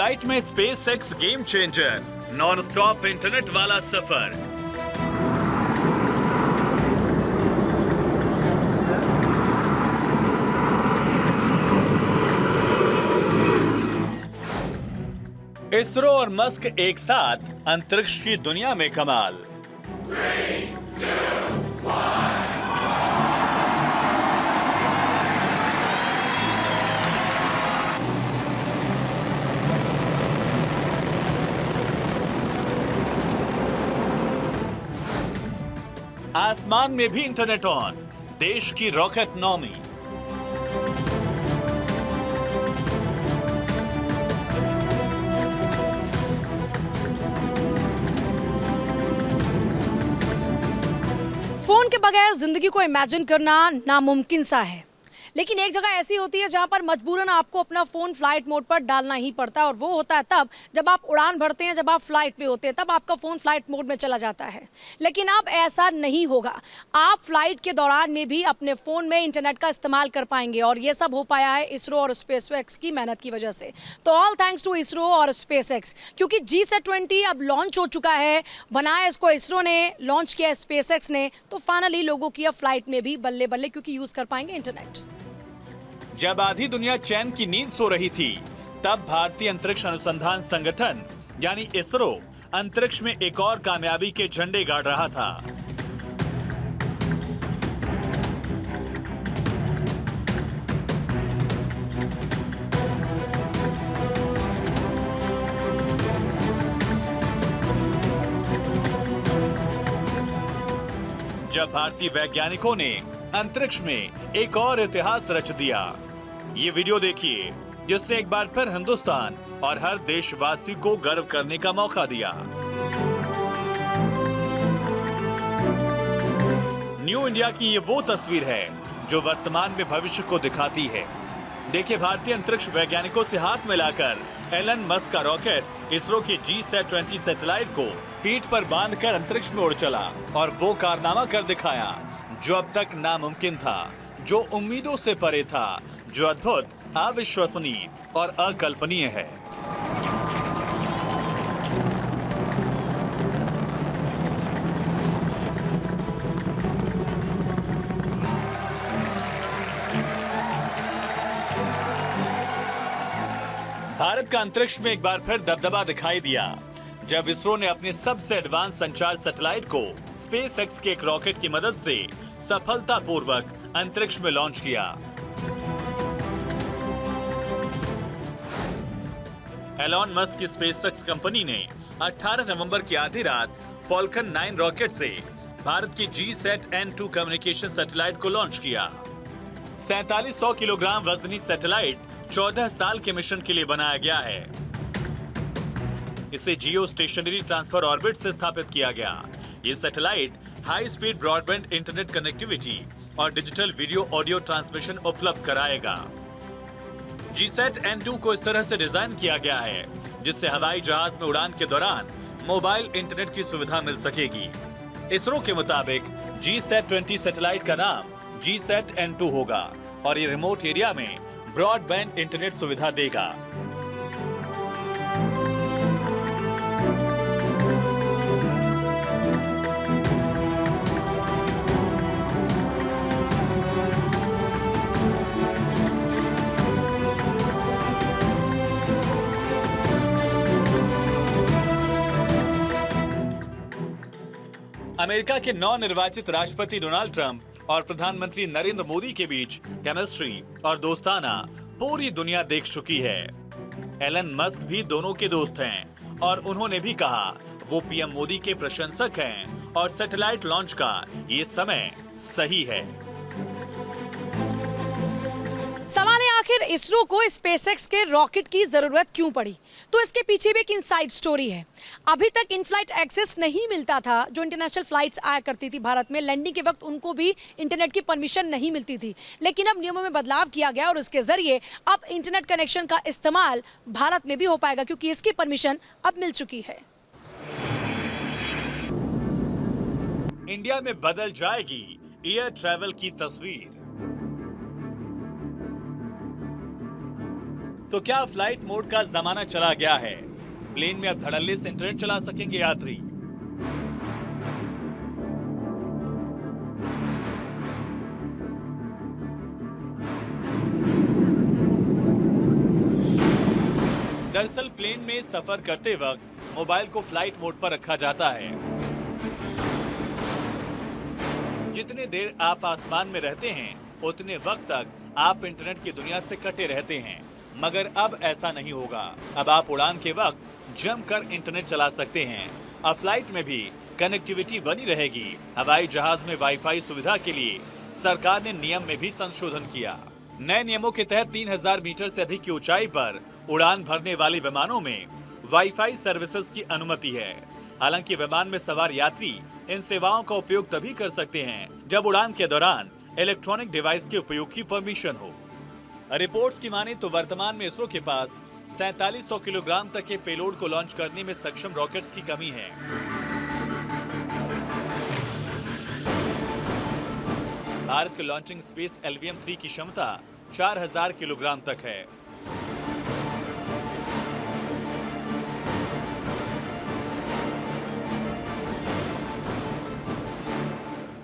Flight में SpaceX game changer, non stop internet वाला सफर। इसरो और मस्क एक साथ अंतरिक्ष की दुनिया में कमाल। 3, 2, 1। आसमान में भी इंटरनेट ऑन, देश की रॉकेट नौमी। फोन के बगैर जिंदगी को इमेजिन करना नामुमकिन सा है, लेकिन एक जगह ऐसी होती है जहां पर मजबूरन आपको अपना फोन फ्लाइट मोड पर डालना ही पड़ता है, और वो होता है तब जब आप उड़ान भरते हैं, जब आप फ्लाइट पे होते हैं, तब आपका फोन फ्लाइट मोड में चला जाता है। लेकिन अब ऐसा नहीं होगा, आप फ्लाइट के दौरान में भी अपने फोन में इंटरनेट का इस्तेमाल कर पाएंगे, और ये सब हो पाया है इसरो और स्पेसएक्स की मेहनत की वजह से। तो ऑल थैंक्स टू इसरो और स्पेसएक्स, क्योंकि GSAT-20 अब लॉन्च हो चुका है। बनाया इसको इसरो ने, लॉन्च किया स्पेसएक्स ने, तो फाइनली लोगों की अब फ्लाइट में भी बल्ले बल्ले, क्योंकि यूज कर पाएंगे इंटरनेट। जब आधी दुनिया चैन की नींद सो रही थी, तब भारतीय अंतरिक्ष अनुसंधान संगठन यानी इसरो अंतरिक्ष में एक और कामयाबी के झंडे गाड़ रहा था। जब भारतीय वैज्ञानिकों ने अंतरिक्ष में एक और इतिहास रच दिया। ये वीडियो देखिए, जिसने एक बार फिर हिंदुस्तान और हर देशवासी को गर्व करने का मौका दिया। न्यू इंडिया की ये वो तस्वीर है जो वर्तमान में भविष्य को दिखाती है। देखिए, भारतीय अंतरिक्ष वैज्ञानिकों से हाथ मिलाकर एलन मस्क का रॉकेट इसरो की GSAT-20 सैटेलाइट को पीठ पर बांधकर अंतरिक्ष में उड़ चला और वो कारनामा कर दिखाया जो अब तक नामुमकिन था, जो उम्मीदों से परे था, जो अद्भुत, अविश्वसनीय और अकल्पनीय है। भारत का अंतरिक्ष में एक बार फिर दबदबा दिखाई दिया जब इसरो ने अपने सबसे एडवांस संचार सैटेलाइट को स्पेसएक्स के एक रॉकेट की मदद से सफलतापूर्वक अंतरिक्ष में लॉन्च किया। एलन मस्क की स्पेसएक्स कंपनी ने 18 नवंबर की आधी रात फॉल्कन 9 रॉकेट से भारत की GSAT-N2 कम्युनिकेशन सैटेलाइट को लॉन्च किया। 4700 किलोग्राम वजनी सैटेलाइट 14 साल के मिशन के लिए बनाया गया है। इसे जियो स्टेशनरी ट्रांसफर ऑर्बिट से स्थापित किया गया। ये satellite high speed broadband internet connectivity और डिजिटल वीडियो ऑडियो ट्रांसमिशन उपलब्ध कराएगा। GSAT-N2 को इस तरह से डिजाइन किया गया है जिससे हवाई जहाज में उड़ान के दौरान मोबाइल इंटरनेट की सुविधा मिल सकेगी। इसरो के मुताबिक GSAT-20 सैटेलाइट का नाम GSAT-N2 होगा और ये रिमोट एरिया में ब्रॉडबैंड इंटरनेट सुविधा देगा। अमेरिका के नवनिर्वाचित राष्ट्रपति डोनाल्ड ट्रंप और प्रधानमंत्री नरेंद्र मोदी के बीच केमिस्ट्री और दोस्ताना पूरी दुनिया देख चुकी है। एलन मस्क भी दोनों के दोस्त हैं और उन्होंने भी कहा वो पीएम मोदी के प्रशंसक हैं और सैटेलाइट लॉन्च का ये समय सही है। सवाल है, आखिर इसरो को स्पेसएक्स के रॉकेट की जरूरत क्यों पड़ी? तो इसके पीछे भी एक इनसाइड स्टोरी है। अभी तक इन फ्लाइट एक्सेस नहीं मिलता था। जो इंटरनेशनल फ्लाइट्स आया करती थी भारत में, लैंडिंग के वक्त उनको भी इंटरनेट की परमिशन नहीं मिलती थी। लेकिन अब नियमों में बदलाव किया गया और उसके जरिए अब इंटरनेट कनेक्शन का इस्तेमाल भारत में भी हो पाएगा, क्योंकि इसकी परमिशन अब मिल चुकी है। इंडिया में बदल जाएगी एयर ट्रैवल की तस्वीर। तो क्या फ्लाइट मोड का जमाना चला गया है? प्लेन में अब धड़ल्ले से इंटरनेट चला सकेंगे यात्री। दरअसल प्लेन में सफर करते वक्त मोबाइल को फ्लाइट मोड पर रखा जाता है। जितने देर आप आसमान में रहते हैं उतने वक्त तक आप इंटरनेट की दुनिया से कटे रहते हैं, मगर अब ऐसा नहीं होगा। अब आप उड़ान के वक्त जमकर इंटरनेट चला सकते हैं। अब फ्लाइट में भी कनेक्टिविटी बनी रहेगी। हवाई जहाज में वाईफाई सुविधा के लिए सरकार ने नियम में भी संशोधन किया। नए नियमों के तहत 3000 मीटर से अधिक की ऊंचाई पर उड़ान भरने वाले विमानों में वाईफाई सर्विसेज की अनुमति है। हालांकि विमान में सवार यात्री इन सेवाओं का उपयोग तभी कर सकते हैं जब उड़ान के दौरान इलेक्ट्रॉनिक डिवाइस के उपयोग की परमिशन हो। रिपोर्ट्स की माने तो वर्तमान में इसरो के पास 4700 किलोग्राम तक के पेलोड को लॉन्च करने में सक्षम रॉकेट्स की कमी है। भारत के लॉन्चिंग स्पेस LVM-3 की क्षमता 4000 किलोग्राम तक है।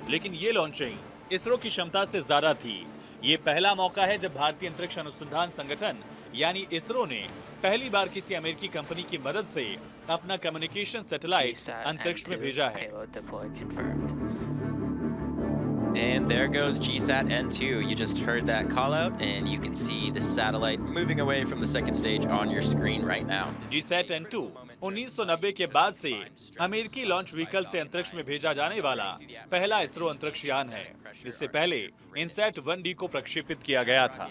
लेकिन ये लॉन्चिंग इसरो की क्षमता से ज्यादा थी। ये पहला मौका है जब भारतीय अंतरिक्ष अनुसंधान संगठन यानी इसरो ने पहली बार किसी अमेरिकी कंपनी की मदद से अपना कम्युनिकेशन सैटेलाइट अंतरिक्ष में भेजा है। And there goes GSAT N2. You just heard that call out and you can see the satellite moving away from the second stage on your screen right now. GSAT N2 1990 के बाद से अमेरिकी launch vehicle से अंतरिक्ष में भेजा जाने वाला पहला इसरो अंतरिक्ष यान है। इससे पहले इनसैट 1D को प्रक्षेपित किया गया था।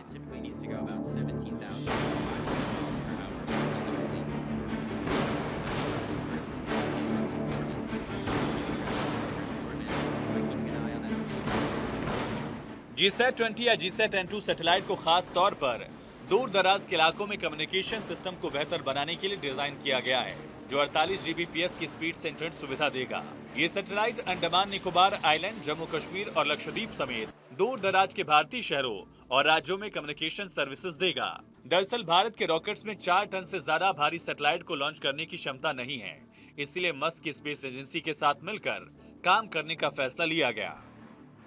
GSAT 20 या GSAT N2 सैटेलाइट को खास तौर पर दूर दराज के इलाकों में कम्युनिकेशन सिस्टम को बेहतर बनाने के लिए डिजाइन किया गया है, जो 48 Gbps की स्पीड से इंटरनेट सुविधा देगा। ये सैटेलाइट अंडमान निकोबार आइलैंड, जम्मू कश्मीर और लक्षद्वीप समेत दूर दराज के भारतीय शहरों और राज्यों में कम्युनिकेशन सर्विसेज देगा। दरअसल भारत के रॉकेट्स में 4 टन से ज्यादा भारी सैटेलाइट को लॉन्च करने की क्षमता नहीं है, इसलिए मस्क की स्पेस एजेंसी के साथ मिलकर काम करने का फैसला लिया गया।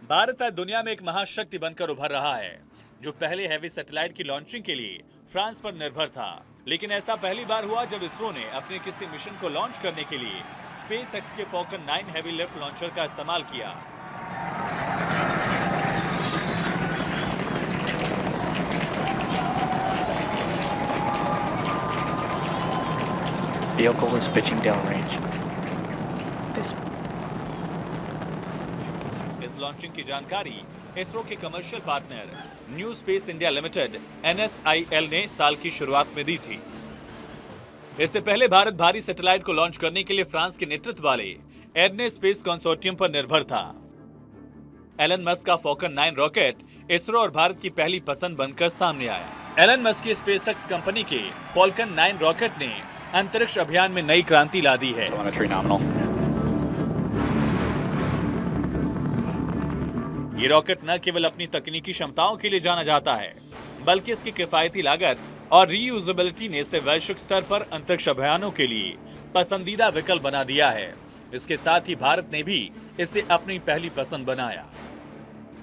भारत आज दुनिया में एक महाशक्ति बनकर उभर रहा है, जो पहले हैवी सैटेलाइट की लॉन्चिंग के लिए फ्रांस पर निर्भर था। लेकिन ऐसा पहली बार हुआ जब इसरो ने अपने किसी मिशन को लॉन्च करने के लिए स्पेसएक्स के फॉल्कन 9 हैवी लिफ्ट लॉन्चर का इस्तेमाल किया। Vehicle is pitching downrange. Launching की जानकारी इसरो के commercial partner new space India limited NSIL ने साल की शुरुआत में दी थी। इससे पहले भारत भारी सैटेलाइट को लॉन्च करने के लिए फ्रांस के नेतृत्व वाले एर्ने स्पेस कंसोर्टियम पर निर्भर था। एलन मस्क का फॉल्कन 9 रॉकेट इसरो और भारत की पहली पसंद बनकर सामने आया। एलन मस्क की स्पेसएक्स कंपनी के फॉल्कन 9 रॉकेट ने अंतरिक्ष अभियान में नई क्रांति ला दी है। ये रॉकेट न केवल अपनी तकनीकी क्षमताओं के लिए जाना जाता है, बल्कि इसकी किफायती लागत और रीयूजेबिलिटी ने इसे वैश्विक स्तर पर अंतरिक्ष अभियानों के लिए पसंदीदा विकल्प बना दिया है। इसके साथ ही भारत ने भी इसे अपनी पहली पसंद बनाया।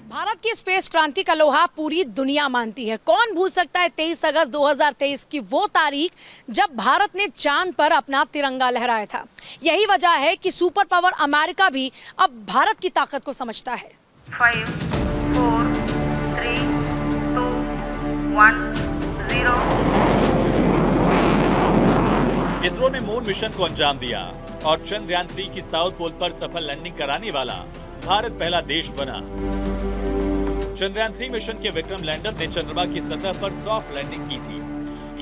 भारत की स्पेस क्रांति का लोहा पूरी दुनिया मानती है। कौन भूल सकता है 23 अगस्त 2023 की वो तारीख जब भारत ने चांद पर अपना तिरंगा लहराया था। यही वजह है कि सुपर पावर अमेरिका भी अब भारत की ताकत को समझता है। 5, 4, 3, 2, 1, 0। इसरो ने मून मिशन को अंजाम दिया और चंद्रयान 3 की साउथ पोल पर सफल लैंडिंग कराने वाला भारत पहला देश बना। चंद्रयान 3 मिशन के विक्रम लैंडर ने चंद्रमा की सतह पर सॉफ्ट लैंडिंग की थी।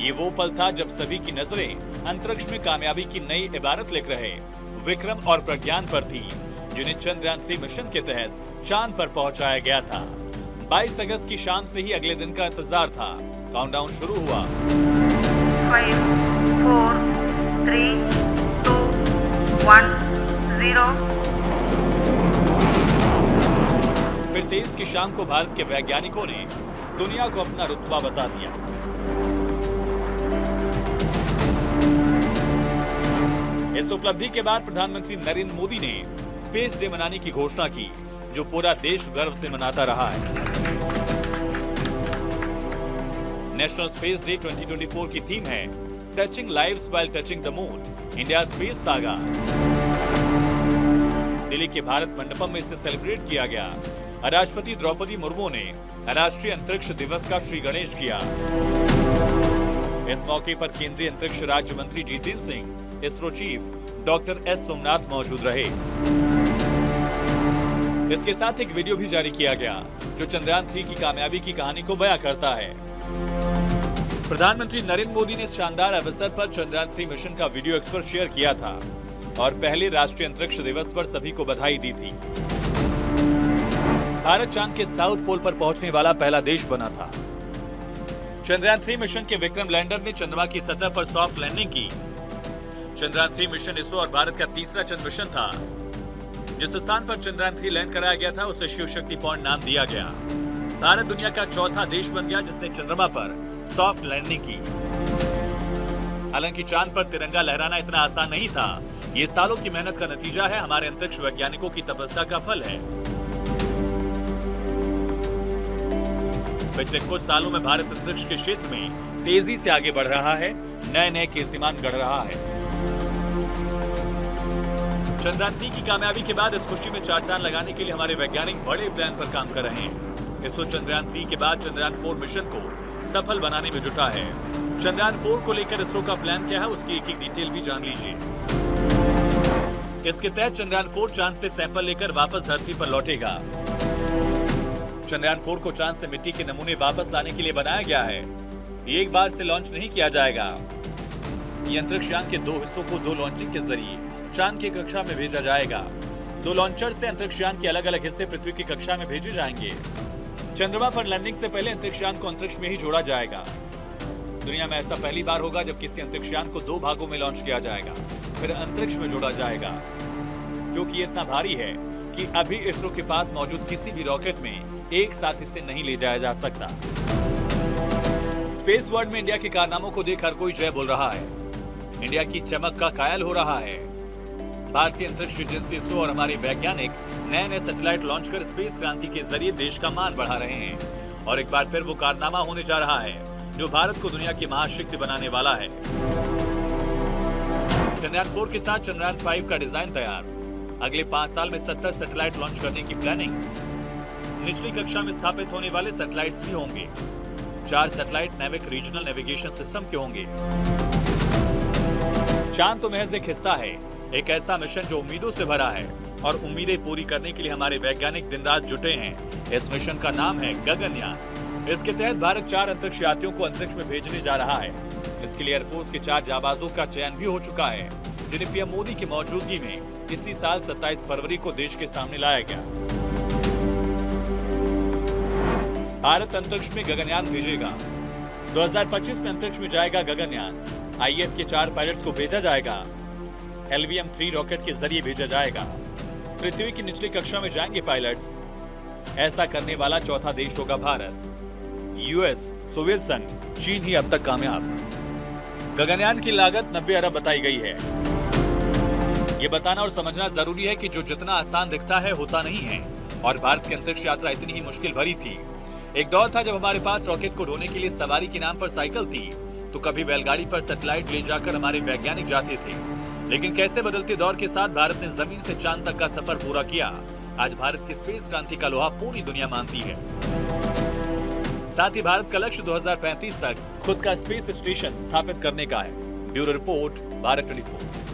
ये वो पल था जब सभी की नजरें अंतरिक्ष में कामयाबी की नई इबारत लिख रहे विक्रम और प्रज्ञान पर थी, जिन्हें चंद्रयान 3 मिशन के तहत चांद पर पहुंचाया गया था। 22 अगस्त की शाम से ही अगले दिन का इंतजार था। काउंटडाउन शुरू हुआ। 5, 4, 3, 2, 1, 0। फिर 23 की शाम को भारत के वैज्ञानिकों ने दुनिया को अपना रुतबा बता दिया। इस उपलब्धि के बाद प्रधानमंत्री नरेंद्र मोदी ने स्पेस डे मनाने की घोषणा की, जो पूरा देश गर्व से मनाता रहा है। नेशनल स्पेस डे 2024 की थीम है touching lives while touching the moon, India space saga. Delhi के भारत मंडपम में इसे सेलिब्रेट किया गया। राष्ट्रपति द्रौपदी मुर्मू ने राष्ट्रीय अंतरिक्ष दिवस का श्री गणेश किया। इस मौके पर केंद्रीय अंतरिक्ष राज्य मंत्री Jitendra Singh, ISRO chief doctor S Somnath मौजूद रहे। इसके साथ एक वीडियो भी जारी किया गया, जो चंद्रयान 3 की कामयाबी की कहानी को बयां करता है। प्रधानमंत्री नरेंद्र मोदी ने इस शानदार अवसर पर चंद्रयान 3 मिशन का वीडियो एक्स पर शेयर किया था और पहले राष्ट्रीय अंतरिक्ष दिवस पर सभी को बधाई दी थी। भारत चांद के साउथ पोल पर पहुंचने वाला पहला देश बना था। चंद्रयान 3 मिशन के विक्रम लैंडर ने चंद्रमा की सतह पर सॉफ्ट लैंडिंग की। चंद्रयान 3 मिशन इसरो और भारत का तीसरा चंद्र मिशन था। जिस स्थान पर चंद्रयान 3 लैंड कराया गया था, उसे शिव शक्ति पॉइंट नाम दिया गया। भारत दुनिया का चौथा देश बन गया जिसने चंद्रमा पर सॉफ्ट लैंडिंग की। हालांकि चांद पर तिरंगा लहराना इतना आसान नहीं था। ये सालों की मेहनत का नतीजा है, हमारे अंतरिक्ष वैज्ञानिकों की तपस्या का फल है। पिछले कुछ सालों में भारत अंतरिक्ष के क्षेत्र में तेजी से आगे बढ़ रहा है, नए नए कीर्तिमान गढ़ रहा है। चंद्रयान 3 की कामयाबी के बाद इस खुशी में 4 चांद लगाने के लिए हमारे वैज्ञानिक बड़े प्लान पर काम कर रहे हैं। इसरो चंद्रयान 3 के बाद चंद्रयान 4 मिशन को सफल बनाने में जुटा है। चंद्रयान 4 को लेकर इसरो का प्लान क्या है, उसकी एक एक डिटेल भी जान लीजिए। इसके तहत चंद्रयान 4 चांद से सैंपल लेकर वापस धरती पर लौटेगा। चंद्रयान 4 को चांद से मिट्टी के नमूने वापस लाने के लिए बनाया गया है। ये एक बार से लॉन्च नहीं किया जाएगा। ये अंतरिक्ष यान के 2 हिस्सों को 2 लॉन्चिंग के जरिए चांद की कक्षा में भेजा जाएगा। 2 लॉन्चर से अंतरिक्ष यान के अलग अलग हिस्से पृथ्वी की कक्षा में भेजे जाएंगे। चंद्रमा पर लैंडिंग से पहले अंतरिक्ष यान को अंतरिक्ष में ही जोड़ा जाएगा। दुनिया में ऐसा पहली बार होगा जब किसी अंतरिक्ष यान को 2 भागों में लॉन्च किया जाएगा, फिर अंतरिक्ष में जोड़ा जाएगा। क्योंकि ये इतना भारी है कि अभी इसरो के पास मौजूद किसी भी रॉकेट में एक साथ इसे नहीं ले जाया जा सकता। स्पेस वर्ल्ड में इंडिया के कारनामों को देख हर कोई जय बोल रहा है। इंडिया की चमक का कायल हो रहा है। भारतीय अंतरिक्ष एजेंसी इसरो और हमारे वैज्ञानिक नए नए सैटेलाइट लॉन्च कर स्पेस क्रांति के जरिए देश का मान बढ़ा रहे हैं। और एक बार फिर वो कारनामा होने जा रहा है जो भारत को दुनिया की महाशक्ति बनाने वाला है। चंद्रयान 4 के साथ चंद्रयान 5 का डिजाइन तैयार। अगले 5 साल में 70 सैटेलाइट लॉन्च करने की प्लानिंग। निचली कक्षा में स्थापित होने वाले सैटेलाइट्स भी होंगे। 4 सैटेलाइट नैविक रीजनल नेविगेशन सिस्टम के होंगे। चांद तो महज एक हिस्सा है, एक ऐसा मिशन जो उम्मीदों से भरा है और उम्मीदें पूरी करने के लिए हमारे वैज्ञानिक दिन रात जुटे हैं। इस मिशन का नाम है गगनयान। इसके तहत भारत 4 अंतरिक्ष यात्रियों को अंतरिक्ष में भेजने जा रहा है। इसके लिए एयरफोर्स के 4 जाबाजों का चयन भी हो चुका है, जिन्हें पीएम मोदी की मौजूदगी में इसी साल 27 फरवरी को देश के सामने लाया गया। भारत अंतरिक्ष में गगनयान भेजेगा। 2025 में अंतरिक्ष में जाएगा गगनयान। आईएफ के 4 पायलट्स को भेजा जाएगा। LVM-3 रॉकेट के जरिए भेजा जाएगा। पृथ्वी की निचली कक्षा में जाएंगे पायलट्स। ऐसा करने वाला चौथा देश होगा भारत। यूएस, सोवियत संघ, चीन ही अब तक कामयाब। गगनयान की लागत 90 अरब बताई गई है। ये बताना और समझना जरूरी है कि जो जितना आसान दिखता है होता नहीं है, और भारत की अंतरिक्ष यात्रा इतनी ही मुश्किल भरी थी। एक दौर था जब हमारे पास रॉकेट को ढोने के लिए सवारी के नाम पर साइकिल थी, तो कभी बैलगाड़ी पर सैटेलाइट ले जाकर हमारे वैज्ञानिक जाते थे। लेकिन कैसे बदलते दौर के साथ भारत ने जमीन से चांद तक का सफर पूरा किया। आज भारत की स्पेस क्रांति का लोहा पूरी दुनिया मानती है। साथ ही भारत का लक्ष्य 2035 तक खुद का स्पेस स्टेशन स्थापित करने का है। Bureau report, Bharat 24।